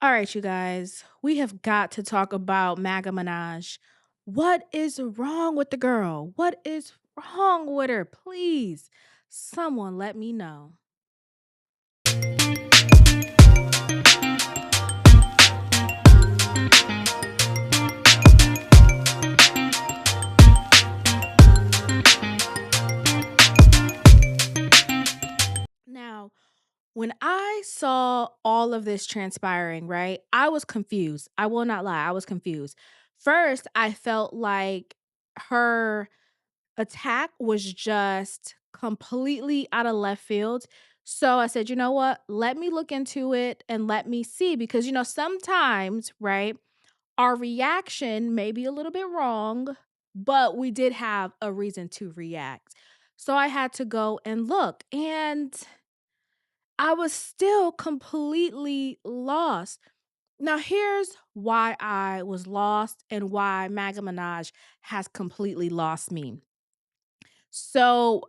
All right, you guys, we have got to talk about MAGA Minaj. What is wrong with the girl? What is wrong with her? Please, someone let me know. Now, when I saw all of this transpiring, right, I was confused. I will not lie, I was confused. First, I felt like her attack was just completely out of left field. So I said, you know what? Let me look into it and let me see because, sometimes, right, our reaction may be a little bit wrong, but we did have a reason to react. So I had to go and look, and I was still completely lost. Now, here's why I was lost and why Maga Minaj has completely lost me. So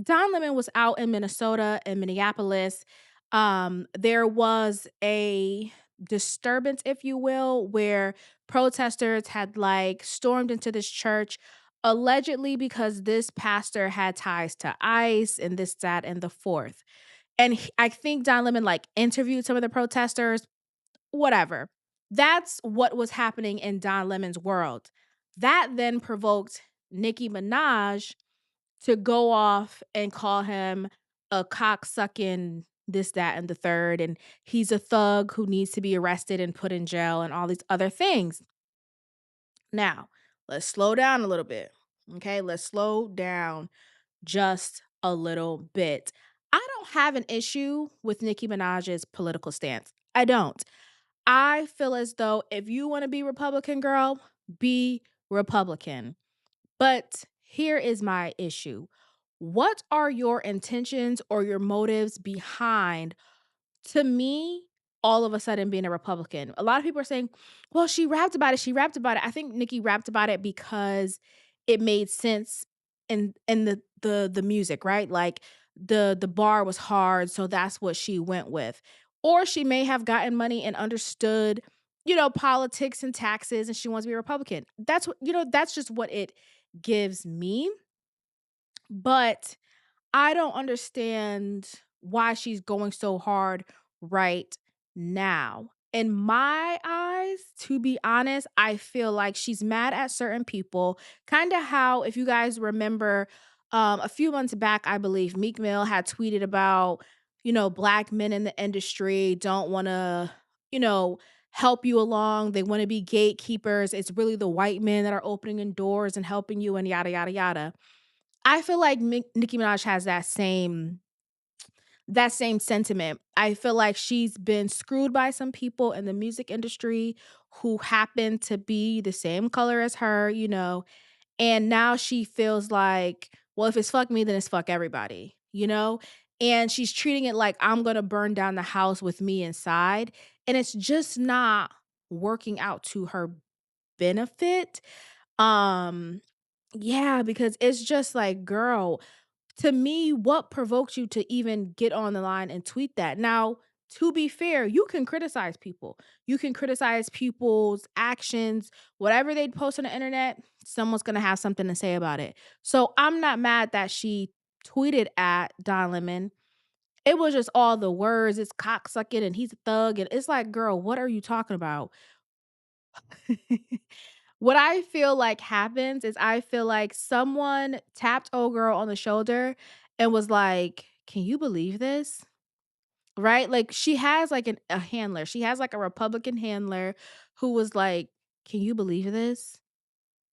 Don Lemon was out in Minnesota and Minneapolis. There was a disturbance, if you will, where protesters had like stormed into this church, allegedly because this pastor had ties to ICE and this, that, and the fourth. And I think Don Lemon like interviewed some of the protesters, whatever. That's what was happening in Don Lemon's world. That then provoked Nicki Minaj to go off and call him a cocksucking this, that, and the third, and he's a thug who needs to be arrested and put in jail and all these other things. Now, let's slow down a little bit. Okay, let's slow down just a little bit. I don't have an issue with Nicki Minaj's political stance. I don't. I feel as though if you want to be Republican, girl, be Republican. But here is my issue. What are your intentions or your motives behind, to me, all of a sudden being a Republican? A lot of people are saying, well, she rapped about it. She rapped about it. I think Nikki rapped about it because it made sense in the music, right? Like the bar was hard, so that's what she went with. Or she may have gotten money and understood, politics and taxes, and she wants to be a Republican. That's what, that's just what it gives me. But I don't understand why she's going so hard right now. In my eyes, to be honest, I feel like she's mad at certain people. Kind of how, if you guys remember, a few months back, I believe Meek Mill had tweeted about, black men in the industry don't want to, you know, help you along. They want to be gatekeepers. It's really the white men that are opening doors and helping you and yada, yada, yada. I feel like Nicki Minaj has that same sentiment. I feel like she's been screwed by some people in the music industry who happen to be the same color as her, and now she feels like, well, if it's fuck me, then it's fuck everybody. And she's treating it like I'm gonna burn down the house with me inside. And it's just not working out to her benefit. Um, yeah, because it's just like, girl, to me, what provoked you to even get on the line and tweet that? Now, to be fair, you can criticize people. You can criticize people's actions, whatever they post on the internet, someone's going to have something to say about it. So I'm not mad that she tweeted at Don Lemon. It was just all the words, it's cocksucking and he's a thug. And it's like, girl, what are you talking about? What I feel like happens is I feel like someone tapped old girl on the shoulder and was like, "Can you believe this?" Right? Like she has like a handler. She has like a Republican handler who was like, "Can you believe this?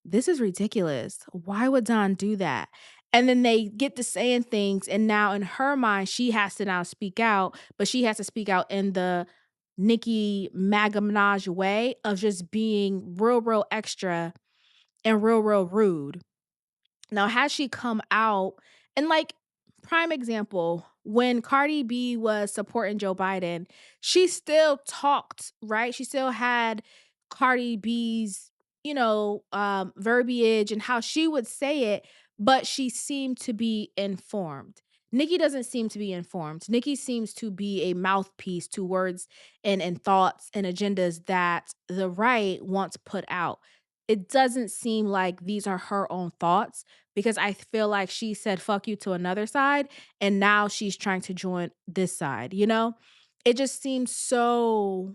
This is ridiculous. Why would Don do that?" And then they get to saying things, and now in her mind, she has to now speak out, but she has to speak out in the Nicki Maga Minaj way of just being real, real extra and real, real rude. Now, has she come out and like prime example, when Cardi B was supporting Joe Biden, she still talked, right? She still had Cardi B's, verbiage and how she would say it, but she seemed to be informed. Nikki doesn't seem to be informed. Nikki seems to be a mouthpiece to words and thoughts and agendas that the right wants put out. It doesn't seem like these are her own thoughts because I feel like she said fuck you to another side and now she's trying to join this side, you know? It just seems so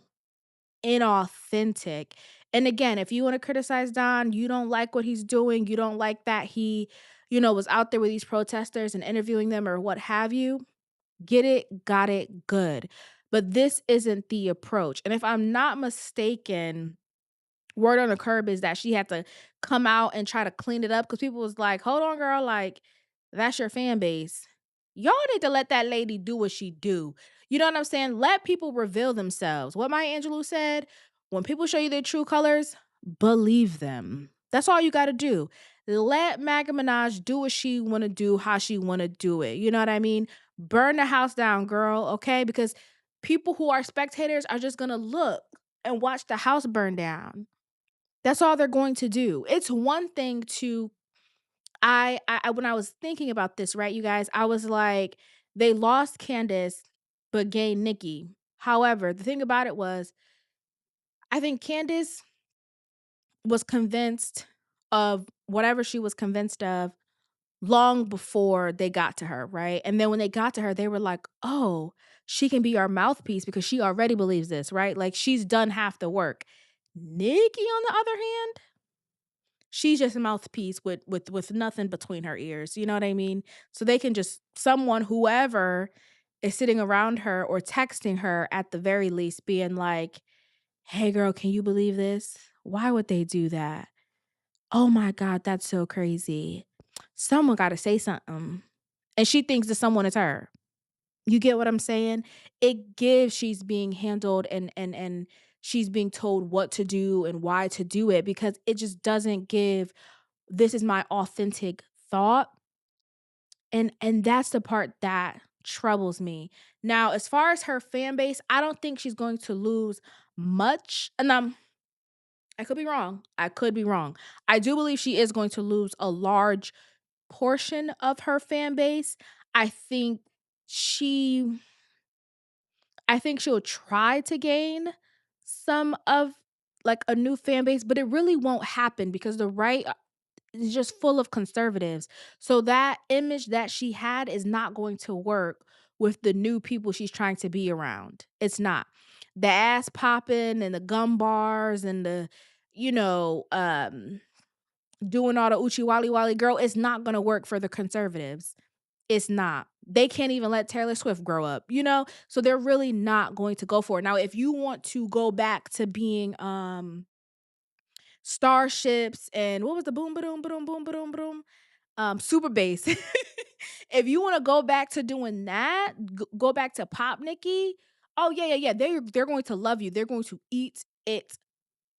inauthentic. And again, if you want to criticize Don, you don't like what he's doing, you don't like that he, was out there with these protesters and interviewing them or what have you, get it, got it, good. But this isn't the approach. And if I'm not mistaken, word on the curb is that she had to come out and try to clean it up because people was like, hold on, girl, like, that's your fan base. Y'all need to let that lady do what she do. You know what I'm saying? Let people reveal themselves. What Maya Angelou said, when people show you their true colors, believe them. That's all you got to do. Let MAGA Minaj do what she want to do, how she want to do it. You know what I mean? Burn the house down, girl, okay? Because people who are spectators are just going to look and watch the house burn down. That's all they're going to do. It's one thing to when I was thinking about this, right, you guys, I was like, they lost Candace but gained Nikki. However, the thing about it was, I think Candace was convinced of whatever she was convinced of long before they got to her, right? And then when they got to her, they were like, "Oh, she can be our mouthpiece because she already believes this, right? Like she's done half the work." Nikki, on the other hand, she's just a mouthpiece with nothing between her ears, you know what I mean? So they can just someone, whoever is sitting around her or texting her at the very least being like, "Hey girl, can you believe this? Why would they do that? Oh my god, that's so crazy. Someone got to say something." And she thinks that someone is her. You get what I'm saying? It gives she's being handled and she's being told what to do and why to do it because it just doesn't give this is my authentic thought, and that's the part that troubles me. Now, as far as her fan base, I don't think she's going to lose much, and I could be wrong. I could be wrong. I do believe she is going to lose a large portion of her fan base. I think she I think she'll try to gain some of like a new fan base, but it really won't happen because the right is just full of conservatives. So that image that she had is not going to work with the new people she's trying to be around. It's not. The ass popping and the gum bars and the, you know, doing all the Uchi Wally Wally girl, it's not gonna work for the conservatives. It's not. They can't even let Taylor Swift grow up, you know? So they're really not going to go for it. Now, if you want to go back to being starships and what was the boom boom boom boom boom boom super bass. If you want to go back to doing that, go back to pop Nikki. Oh yeah, yeah, yeah. They're going to love you. They're going to eat it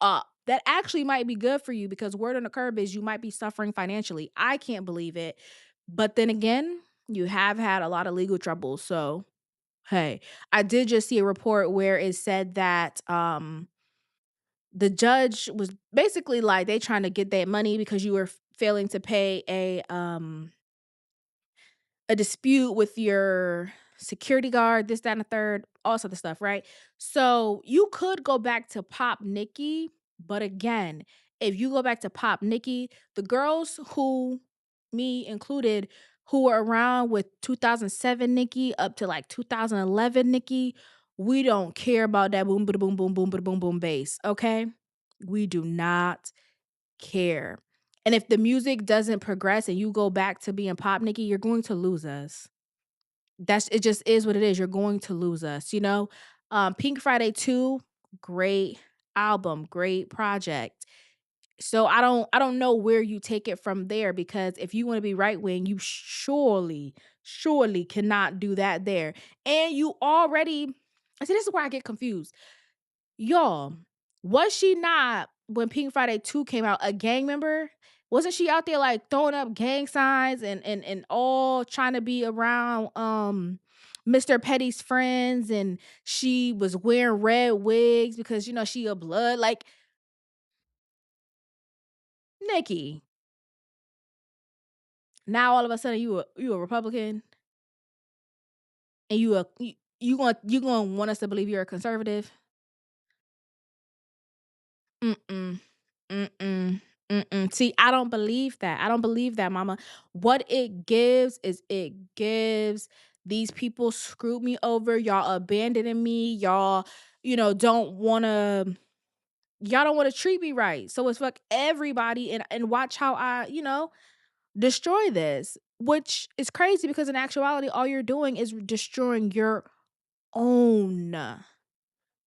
up. That actually might be good for you because word on the curb is you might be suffering financially. I can't believe it. But then again, you have had a lot of legal troubles. So, hey, I did just see a report where it said that the judge was basically like they trying to get that money because you were failing to pay a dispute with your security guard, this, that, and the third, all sort of stuff, right? So you could go back to Pop Nikki, but again, if you go back to Pop Nikki, the girls who, me included, who were around with 2007 Nikki up to like 2011 Nikki, we don't care about that boom, bada boom, boom, boom, bada boom, boom bass, okay? We do not care. And if the music doesn't progress and you go back to being pop Nikki, you're going to lose us. That's it just is what it is. You're going to lose us, you know? Pink Friday 2, great album, great project. So I don't know where you take it from there because if you want to be right wing, you surely cannot do that there. And you already I see this is where I get confused. Y'all, was she not when Pink Friday 2 came out a gang member? Wasn't she out there like throwing up gang signs and all trying to be around Mr. Petty's friends and she was wearing red wigs because she a blood like Nikki. Now all of a sudden you a Republican? And you gonna want us to believe you're a conservative? Mm-mm. Mm-mm. Mm-mm. See, I don't believe that. I don't believe that, mama. What it gives is it gives these people screwed me over. Y'all abandoning me. Y'all, don't wanna y'all don't wanna treat me right. So it's fuck everybody and watch how I destroy this. Which is crazy because in actuality, all you're doing is destroying own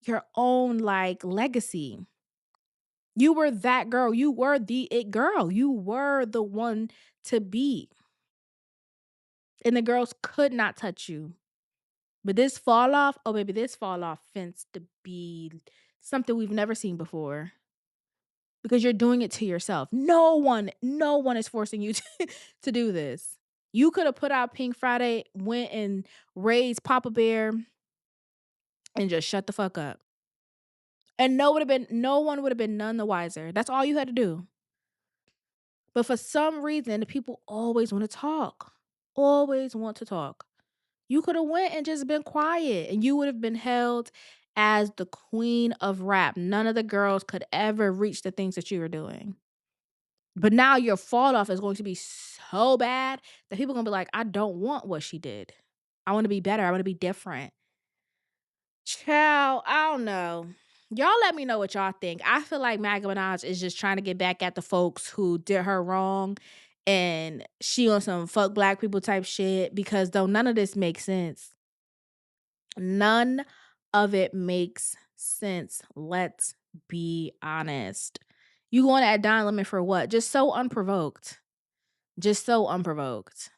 your own like legacy. You were that girl. You were the it girl. You were the one to beat. And the girls could not touch you. But this fall off, oh baby, this fall off fence to be something we've never seen before. Because you're doing it to yourself. No one is forcing you to do this. You could have put out Pink Friday, went and raised Papa Bear, and just shut the fuck up. And no one would have been none the wiser. That's all you had to do. But for some reason, the people always want to talk. Always want to talk. You could have went and just been quiet and you would have been held as the queen of rap. None of the girls could ever reach the things that you were doing. But now your fall off is going to be so bad that people are going to be like, I don't want what she did. I want to be better. I want to be different. Child, I don't know. Y'all let me know what y'all think. I feel like MAGA Minaj is just trying to get back at the folks who did her wrong and she on some fuck black people type shit because though none of this makes sense. None of it makes sense. Let's be honest. You going at Don Lemon for what? Just so unprovoked. Just so unprovoked.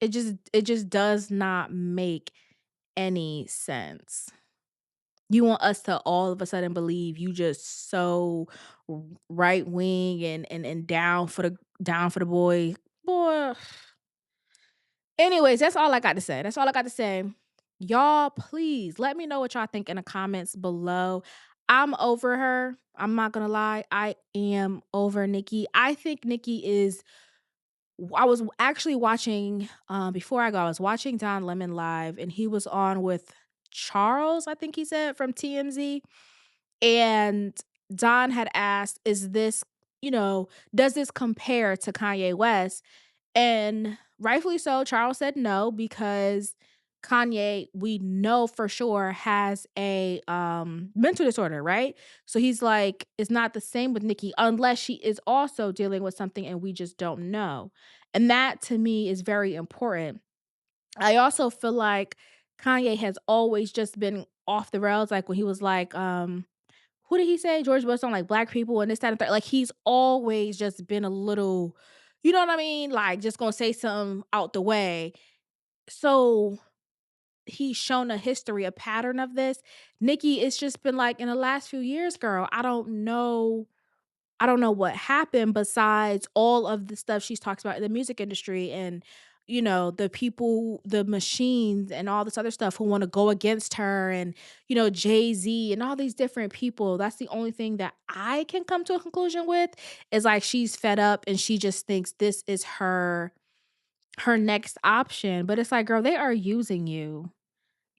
It just does not make any sense. You want us to all of a sudden believe you just so right wing and down for the boy. Boy. Anyways, that's all I got to say. That's all I got to say. Y'all, please let me know what y'all think in the comments below. I'm over her. I'm not gonna lie. I am over Nikki. I think Nikki is I was actually watching before I go, I was watching Don Lemon live and he was on with Charles, I think he said from TMZ. And Don had asked, is this, does this compare to Kanye West? And rightfully so, Charles said no, because Kanye, we know for sure, has a mental disorder, right? So he's like, it's not the same with Nicki unless she is also dealing with something and we just don't know. And that to me is very important. I also feel like Kanye has always just been off the rails, like when he was like, who did he say? George Bush on like black people and this, that, and third. Like he's always just been a little, you know what I mean? Like just gonna say something out the way. So he's shown a history, a pattern of this. Nikki, it's just been like in the last few years, girl. I don't know what happened besides all of the stuff she's talks about in the music industry and the people, the machines and all this other stuff who want to go against her and Jay-Z and all these different people. That's the only thing that I can come to a conclusion with is like she's fed up and she just thinks this is her next option. But it's like, girl, they are using you.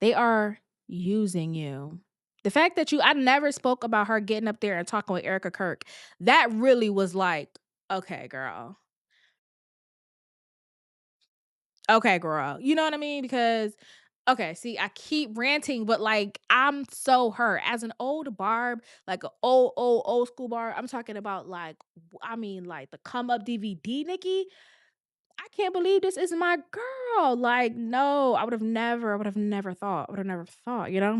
They are using you. The fact that I never spoke about her getting up there and talking with Erica Kirk, that really was like, okay, girl. Okay, girl. You know what I mean? Because, okay, see, I keep ranting, but like, I'm so hurt. As an old barb, like an old school barb, I'm talking about like, I mean, like the come up DVD, Nikki. I can't believe this is my girl. Like, no, I would have never thought,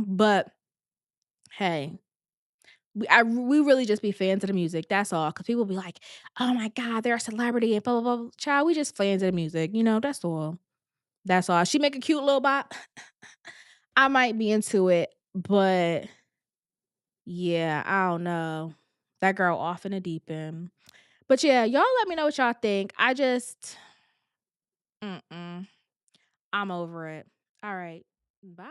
But hey, we really just be fans of the music. That's all. Cause people be like, oh my God, they're a celebrity and blah, blah, blah. Child, we just fans of the music. That's all. That's all. She make a cute little bop. I might be into it, but yeah, I don't know. That girl off in the deep end. But yeah, y'all let me know what y'all think. Mm-mm. I'm over it. All right. Bye.